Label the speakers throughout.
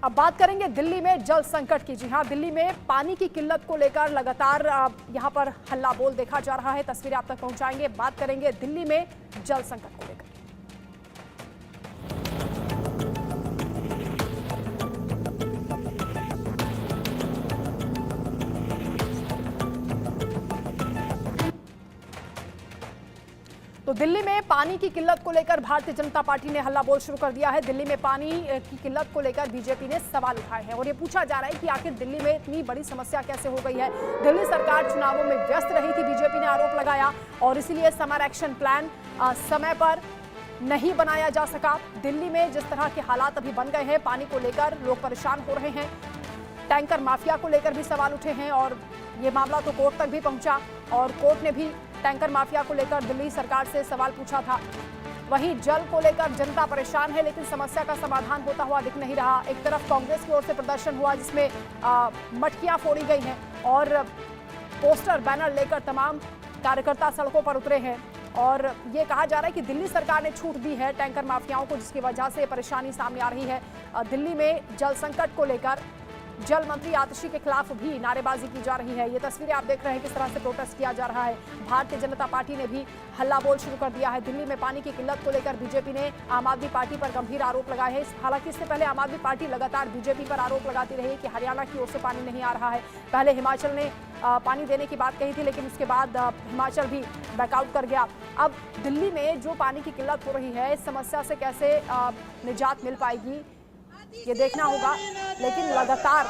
Speaker 1: अब बात करेंगे दिल्ली में जल संकट की। जी हां, दिल्ली में पानी की किल्लत को लेकर लगातार यहां पर हल्ला बोल देखा जा रहा है। तस्वीरें आप तक पहुंचाएंगे। बात करेंगे दिल्ली में जल संकट को लेकर। तो दिल्ली में पानी की किल्लत को लेकर भारतीय जनता पार्टी ने हल्ला बोल शुरू कर दिया है। दिल्ली में पानी की किल्लत को लेकर बीजेपी ने सवाल उठाए हैं और ये पूछा जा रहा है कि आखिर दिल्ली में इतनी बड़ी समस्या कैसे हो गई है। दिल्ली सरकार चुनावों में व्यस्त रही थी, बीजेपी ने आरोप लगाया, और इसीलिए समर एक्शन प्लान समय पर नहीं बनाया जा सका। दिल्ली में जिस तरह के हालात अभी बन गए हैं, पानी को लेकर लोग परेशान हो रहे हैं। टैंकर माफिया को लेकर भी सवाल उठे हैं और ये मामला तो कोर्ट तक भी पहुंचा और कोर्ट ने भी टैंकर माफिया को लेकर दिल्ली सरकार से सवाल पूछा था। वहीं जल को लेकर जनता परेशान है, लेकिन समस्या का समाधान होता हुआ दिख नहीं रहा। एक तरफ कांग्रेस की ओर से प्रदर्शन हुआ जिसमें मटकियां फोड़ी गई हैं और पोस्टर बैनर लेकर तमाम कार्यकर्ता सड़कों पर उतरे हैं और ये कहा जा रहा है कि दिल्ली सरकार ने छूट दी है टैंकर माफियाओं को, जिसकी वजह से परेशानी सामने आ रही है। दिल्ली में जल संकट को लेकर जल मंत्री आतिशी के खिलाफ भी नारेबाजी की जा रही है। ये तस्वीरें आप देख रहे हैं किस तरह से प्रोटेस्ट किया जा रहा है। भारतीय जनता पार्टी ने भी हल्ला बोल शुरू कर दिया है। दिल्ली में पानी की किल्लत को लेकर बीजेपी ने आम आदमी पार्टी पर गंभीर आरोप लगाए हैं। हालांकि इससे पहले आम आदमी पार्टी लगातार बीजेपी पर आरोप लगाती रही कि हरियाणा की ओर से पानी नहीं आ रहा है। पहले हिमाचल ने पानी देने की बात कही थी, लेकिन उसके बाद हिमाचल भी बैकआउट कर गया। अब दिल्ली में जो पानी की किल्लत हो रही है, इस समस्या से कैसे निजात मिल पाएगी ये देखना होगा, लेकिन लगातार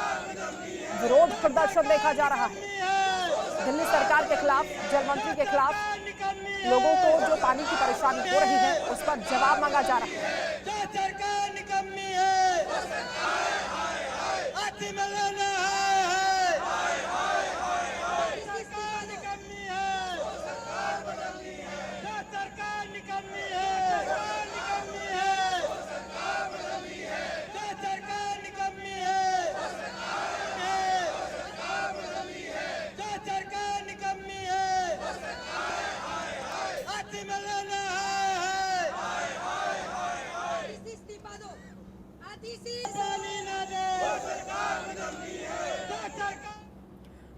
Speaker 1: विरोध प्रदर्शन देखा जा रहा है दिल्ली सरकार के खिलाफ, जल मंत्री के खिलाफ। लोगों को जो पानी की परेशानी हो रही है उस पर जवाब मांगा जा रहा है।
Speaker 2: सरकार निकम्मी है,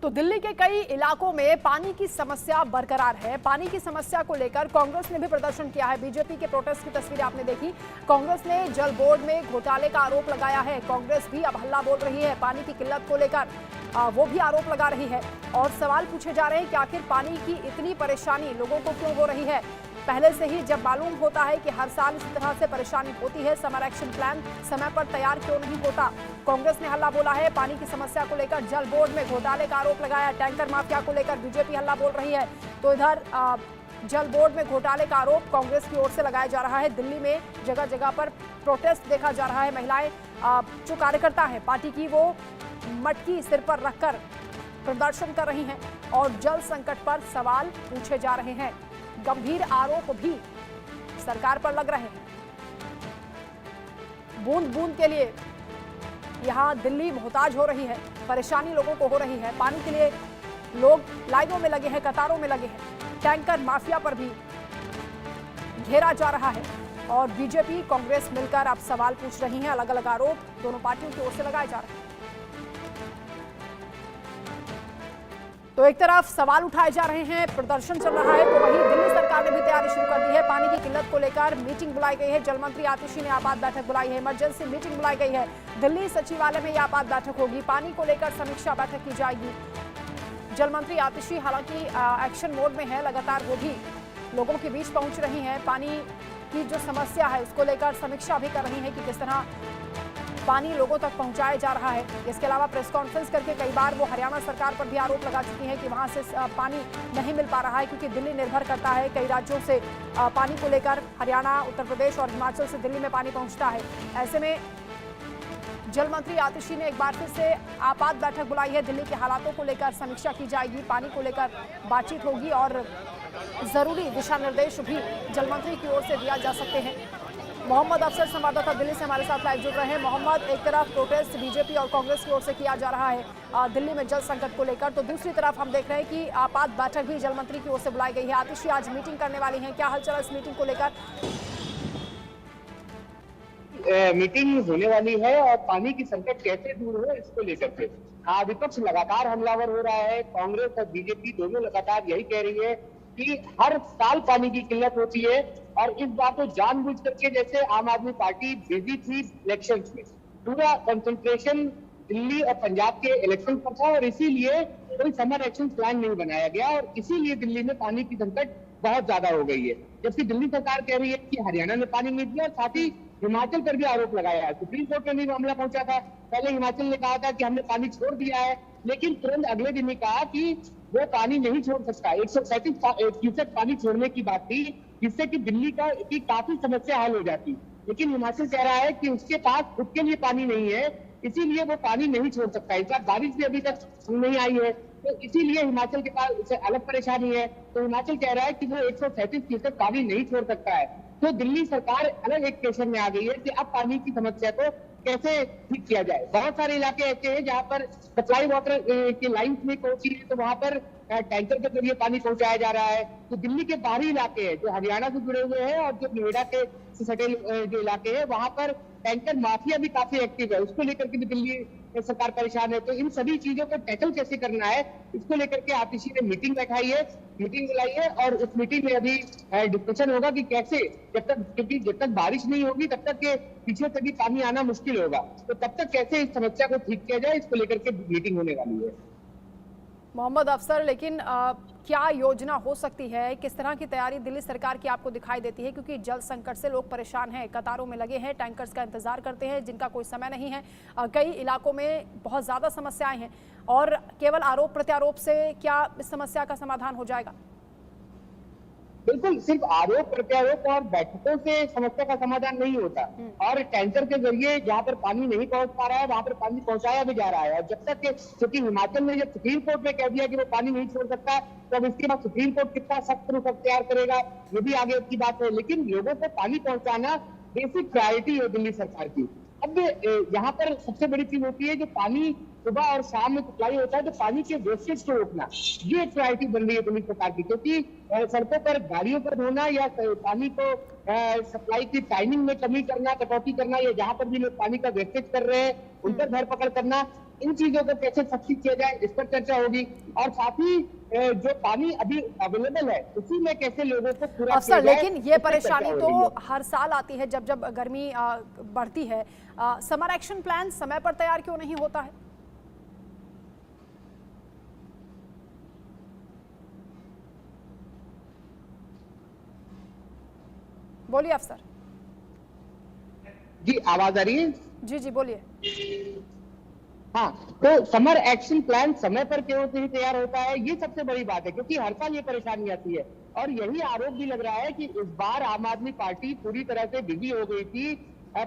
Speaker 1: तो दिल्ली के कई इलाकों में पानी की समस्या बरकरार है। पानी की समस्या को लेकर कांग्रेस ने भी प्रदर्शन किया है। बीजेपी के प्रोटेस्ट की तस्वीरें आपने देखी। कांग्रेस ने जल बोर्ड में घोटाले का आरोप लगाया है। कांग्रेस भी अब हल्ला बोल रही है। पानी की किल्लत को लेकर वो भी आरोप लगा रही है और सवाल पूछे जा रहे हैं कि आखिर पानी की इतनी परेशानी लोगों को क्यों हो रही है। पहले से ही जब मालूम होता है कि हर साल इस तरह से परेशानी होती है, समर एक्शन प्लान समय पर तैयार क्यों नहीं होता। कांग्रेस ने हल्ला बोला है। पानी की समस्या को लेकर जल बोर्ड में घोटाले का आरोप लगाया। टैंकर माफिया को लेकर बीजेपी हल्ला बोल रही है। तो इधर जल बोर्ड में घोटाले का आरोप कांग्रेस की ओर से लगाया जा रहा है। दिल्ली में जगह जगह पर प्रोटेस्ट देखा जा रहा है। महिलाएं जो कार्यकर्ता है पार्टी की, वो मटकी सिर पर रखकर प्रदर्शन कर रही हैं और जल संकट पर सवाल पूछे जा रहे हैं। गंभीर आरोप भी सरकार पर लग रहे हैं। बूंद बूंद के लिए यहां दिल्ली मोहताज हो रही है। परेशानी लोगों को हो रही है। पानी के लिए लोग लाइनों में लगे हैं, कतारों में लगे हैं। टैंकर माफिया पर भी घेरा जा रहा है और बीजेपी कांग्रेस मिलकर अब सवाल पूछ रही हैं। अलग अलग आरोप दोनों पार्टियों की ओर से लगाए जा रहे हैं। तो एक तरफ सवाल उठाए जा रहे हैं, प्रदर्शन चल रहा है, तो वहीं दिल्ली सरकार ने भी तैयारी शुरू कर दी है। पानी की किल्लत को लेकर मीटिंग बुलाई गई है। जल मंत्री आतिशी ने आपात बैठक बुलाई है। इमरजेंसी मीटिंग बुलाई गई है। दिल्ली सचिवालय में यह आपात बैठक होगी। पानी को लेकर समीक्षा बैठक की जाएगी। जल मंत्री आतिशी हालांकि एक्शन मोड में है, लगातार वो भी लोगों के बीच पहुंच रही हैं। पानी की जो समस्या है उसको लेकर समीक्षा भी कर रही है कि किस तरह पानी लोगों तक पहुंचाया जा रहा है। इसके अलावा प्रेस कॉन्फ्रेंस करके कई बार वो हरियाणा सरकार पर भी आरोप लगा चुकी हैं कि वहां से पानी नहीं मिल पा रहा है, क्योंकि दिल्ली निर्भर करता है कई राज्यों से पानी को लेकर। हरियाणा, उत्तर प्रदेश और हिमाचल से दिल्ली में पानी पहुंचता है। ऐसे में जल मंत्री आतिशी ने एक बार फिर से आपात बैठक बुलाई है। दिल्ली के हालातों को लेकर समीक्षा की जाएगी, पानी को लेकर बातचीत होगी और जरूरी दिशा निर्देश भी जल मंत्री की ओर से दिया जा सकते हैं। मोहम्मद अफसर संवाददाता दिल्ली से हमारे साथ लाइव जुड़ रहे हैं। मोहम्मद, एक तरफ प्रोटेस्ट बीजेपी और कांग्रेस की ओर से किया जा रहा है दिल्ली में जल संकट को लेकर, तो दूसरी तरफ हम देख रहे हैं कि आपात बैठक भी जल मंत्री की ओर से बुलाई गई है। आतिशी आज मीटिंग करने वाली हैं, क्या हालचाल इस मीटिंग को लेकर?
Speaker 3: मीटिंग होने वाली है और पानी की संकट कैसे दूर हो इसको लेकर के विपक्ष लगातार हमलावर हो रहा है। कांग्रेस और बीजेपी दोनों लगातार यही कह रही है कि हर साल पानी की किल्लत होती है और इस बार तो जानबूझ करके, जैसे आम आदमी पार्टी बिजी थी इलेक्शन में, पूरा कंसंट्रेशन दिल्ली और पंजाब के इलेक्शन पर था और इसीलिए कोई समर एक्शन प्लान नहीं बनाया गया और इसीलिए दिल्ली में पानी की संकट बहुत ज्यादा हो गई है। जबकि दिल्ली सरकार कह रही है कि हरियाणा ने पानी नहीं दिया और साथ ही हिमाचल पर भी आरोप लगाया है। सुप्रीम कोर्ट में भी मामला पहुंचा था। पहले हिमाचल ने कहा था कि हमने पानी छोड़ दिया है, लेकिन तुरंत अगले दिन ही कहा कि वो पानी नहीं छोड़ सकता। 137 क्यूसेक पानी छोड़ने की बात थी, जिससे कि दिल्ली की काफी समस्या हल हो जाती, लेकिन हिमाचल कह रहा है कि उसके पास खुद के लिए पानी नहीं है, इसीलिए वो पानी नहीं छोड़ सकता। इस बार बारिश भी अभी तक नहीं आई है, तो इसीलिए हिमाचल के पास उसे अलग परेशानी है। तो हिमाचल कह रहा है कि वो 137 क्यूसेक पानी नहीं छोड़ सकता है। तो दिल्ली सरकार अलग एक प्रेशर में आ गई है कि अब पानी की समस्या को कैसे ठीक किया जाए। बहुत सारे इलाके ऐसे हैं जहां पर सप्लाई वाटर की लाइन नहीं पहुंची है, तो वहां पर टैंकर के जरिए पानी पहुंचाया जा रहा है। तो दिल्ली के बाहरी इलाके हैं जो हरियाणा से जुड़े हुए हैं और जो नोएडा के सटे जो इलाके हैं, वहां पर टैंकर माफिया भी काफी एक्टिव है, उसको लेकर के भी दिल्ली सरकार परेशान है। तो इन सभी चीजों को टैकल कैसे करना है, इसको लेकर के आतिशी ने मीटिंग रखाई है, मीटिंग बुलाई है और उस मीटिंग में अभी डिस्कशन होगा कि कैसे, क्योंकि जब तक बारिश नहीं होगी तब तक के पीछे से भी पानी आना मुश्किल होगा, तो तब तक कैसे इस समस्या को ठीक किया जाए, इसको लेकर के मीटिंग होने वाली है।
Speaker 1: मोहम्मद अफसर, लेकिन क्या योजना हो सकती है, किस तरह की तैयारी दिल्ली सरकार की आपको दिखाई देती है? क्योंकि जल संकट से लोग परेशान हैं, कतारों में लगे हैं, टैंकर्स का इंतजार करते हैं जिनका कोई समय नहीं है। कई इलाकों में बहुत ज़्यादा समस्याएं हैं और केवल आरोप प्रत्यारोप से क्या इस समस्या का समाधान हो जाएगा?
Speaker 3: बिल्कुल, सिर्फ आरोप प्रत्यारोप और बैठकों से समस्या का समाधान नहीं होता और टैंकर के जरिए जहां पर पानी नहीं पहुंच पा रहा है वहां पर पानी पहुंचाया भी जा रहा है। और जब तक क्योंकि हिमाचल ने जब सुप्रीम कोर्ट में कह दिया कि वो पानी नहीं छोड़ सकता, तो अब इसके बाद सुप्रीम कोर्ट कितना सख्त रुख अख्तियार करेगा ये भी आगे की बात है। लेकिन लोगों को पानी पहुंचाना बेसिक प्रायोरिटी है दिल्ली सरकार की। अब यहाँ पर सबसे बड़ी चीज होती है जो पानी सुबह और शाम में सप्लाई होता है, तो पानी के वेस्टेज को रोकना, ये एक प्रायोरिटी बन रही है दिल्ली सरकार की। क्योंकि सड़कों पर गाड़ियों पर धोना या पानी को सप्लाई की टाइमिंग में कमी करना, कटौती करना, या जहां पर भी लोग पानी का वेस्टेज कर रहे हैं उन पर धरपकड़ करना, इन चीजों को कैसे सख्ती किया जाए इस पर चर्चा होगी। और साथ ही जो पानी अभी अवेलेबल है उसी में कैसे लोगों को पूरा किया जाए।
Speaker 1: लेकिन ये परेशानी तो हर साल आती है जब जब गर्मी बढ़ती है। समर एक्शन प्लान समय पर तैयार क्यों नहीं होता है? बोलिए अफसर।
Speaker 3: जी आवाज आ रही है?
Speaker 1: जी जी बोलिए।
Speaker 3: हाँ, तो समर एक्शन प्लान समय पर क्यों नहीं तैयार होता है, ये सबसे बड़ी बात है। क्योंकि हर साल ये परेशानी आती है और यही आरोप भी लग रहा है कि इस बार आम आदमी पार्टी पूरी तरह से बिजी हो गई थी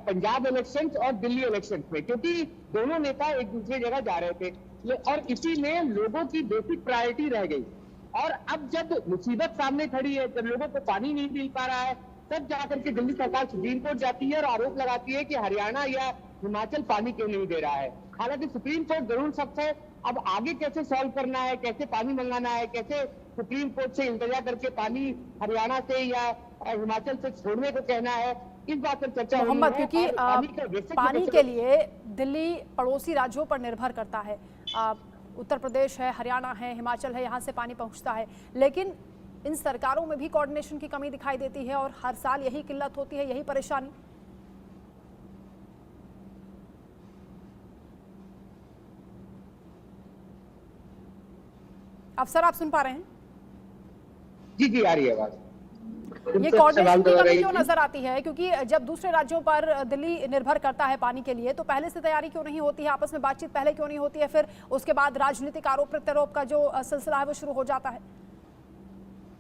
Speaker 3: पंजाब इलेक्शन और दिल्ली इलेक्शन में, क्योंकि दोनों नेता एक दूसरे जगह जा रहे थे और इसी में लोगों की बेसिक प्रायोरिटी रह गई। और अब जब मुसीबत सामने खड़ी है, जब लोगों को पानी नहीं मिल पा रहा है, तब जाकर के दिल्ली सरकार सुप्रीम कोर्ट जाती है और आरोप लगाती है कि हरियाणा या हिमाचल पानी क्यों नहीं दे रहा है। हालांकि सुप्रीम कोर्ट जरूर सख्त है, अब आगे कैसे सॉल्व करना है, कैसे पानी मंगाना है, कैसे सुप्रीम कोर्ट से इंतजार करके पानी हरियाणा से या हिमाचल से छोड़ने को कहना है, इस बात पर चर्चा
Speaker 1: मोहम्मद, क्योंकि पानी के लिए दिल्ली पड़ोसी राज्यों पर निर्भर करता है। उत्तर प्रदेश है, हरियाणा है, हिमाचल है, यहाँ से पानी पहुँचता है, लेकिन इन सरकारों में भी कोऑर्डिनेशन की कमी दिखाई देती है और हर साल यही किल्लत होती है, यही परेशानी। अफसर आप सुन पा रहे हैं?
Speaker 3: जी जी आ रही है आवाज।
Speaker 1: ये कोऑर्डिनेशन की कमी क्यों नजर आती है? क्योंकि जब दूसरे राज्यों पर दिल्ली निर्भर करता है पानी के लिए, तो पहले से तैयारी क्यों नहीं होती है, आपस में बातचीत पहले क्यों नहीं होती है, फिर उसके बाद राजनीतिक आरोप प्रत्यारोप का जो सिलसिला है वो शुरू हो जाता है?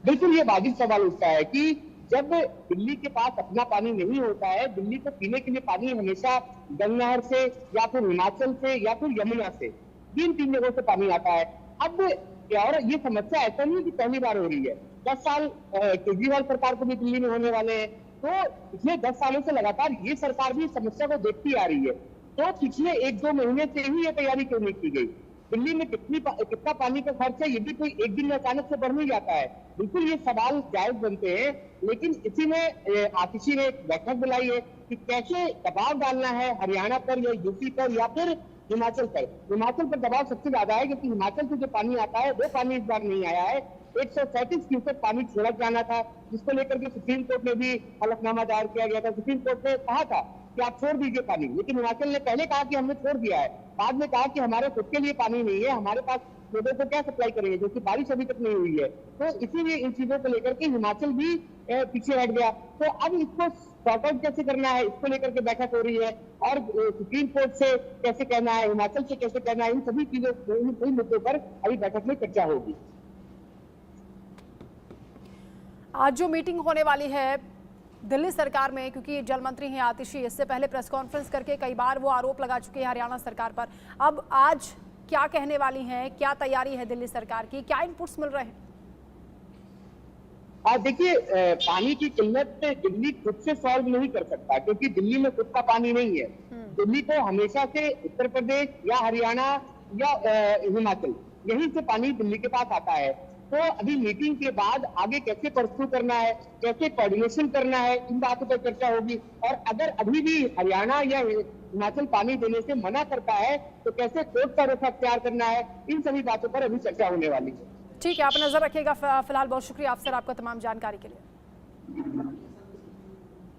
Speaker 3: बिल्कुल ये वाजिब सवाल उठता है कि जब दिल्ली के पास अपना पानी नहीं होता है, दिल्ली को पीने के लिए पानी हमेशा गंगा से या फिर हिमाचल से या फिर यमुना से, तीन जगहों से पानी आता है। अब और ये समस्या ऐसा नहीं है कि पहली बार हो रही है, 10 साल केजरीवाल सरकार को भी दिल्ली में होने वाले हैं, तो पिछले 10 सालों से लगातार ये सरकार भी समस्या को देखती आ रही है। तो पिछले 1-2 महीने से ही ये तैयारी क्यों नहीं की गई? दिल्ली में कितना पानी का खर्च है, ये भी कोई एक दिन में अचानक से बढ़ नहीं जाता है। बिल्कुल ये सवाल जायज बनते हैं, लेकिन इसी में आतिशी ने एक बैठक बुलाई है कि कैसे दबाव डालना है हरियाणा पर या यूपी पर या फिर हिमाचल पर। हिमाचल पर दबाव सबसे ज्यादा है क्योंकि हिमाचल से जो पानी आता है वो पानी इस बार नहीं आया है। 137 क्यूसेक पानी छोड़ा जाना था, जिसको लेकर के सुप्रीम कोर्ट में भी हलफनामा दायर किया गया था। सुप्रीम कोर्ट ने कहा था कि आप छोड़ दीजिए पानी, लेकिन हिमाचल ने पहले कहा कि हमने छोड़ दिया है, बाद में कहा कि हमारे खुद के लिए पानी नहीं है, हमारे पास लोगों को क्या सप्लाई करेंगे, जो कि बारिश अभी तक नहीं हुई है। तो इसीलिए इन चीजों को लेकर के हिमाचल भी पीछे हट गया। तो अब इसको सॉर्ट आउट कैसे करना है, इसको लेकर के बैठक हो रही है, और सुप्रीम कोर्ट से कैसे कहना है, हिमाचल से कैसे कहना है, इन सभी चीजों इन मुद्दों पर अभी बैठक में चर्चा होगी।
Speaker 1: आज जो मीटिंग होने वाली है दिल्ली सरकार में, क्योंकि जल मंत्री हैं आतिशी, इससे पहले प्रेस कॉन्फ्रेंस करके कई बार वो आरोप लगा चुके हैं हरियाणा सरकार पर। अब आज क्या कहने वाली हैं, क्या तैयारी है दिल्ली सरकार की, क्या इनपुट्स मिल रहे हैं?
Speaker 3: देखिए, पानी की किल्लत दिल्ली खुद से सॉल्व नहीं कर सकता, क्योंकि दिल्ली में खुद का पानी नहीं है। दिल्ली को हमेशा से उत्तर प्रदेश या हरियाणा या हिमाचल, यहीं से पानी दिल्ली के पास आता है। तो अभी मीटिंग के बाद आगे कैसे परस्यू करना है, कैसे कोऑर्डिनेशन करना है, इन बातों पर चर्चा होगी। और अगर अभी भी हरियाणा या हिमाचल पानी देने से मना करता है तो कैसे कोर्ट का रुख अख्तियार करना है, इन सभी बातों पर अभी चर्चा होने वाली है।
Speaker 1: ठीक है, आप नजर रखिएगा। फिलहाल बहुत शुक्रिया अफसर आपका तमाम जानकारी के लिए।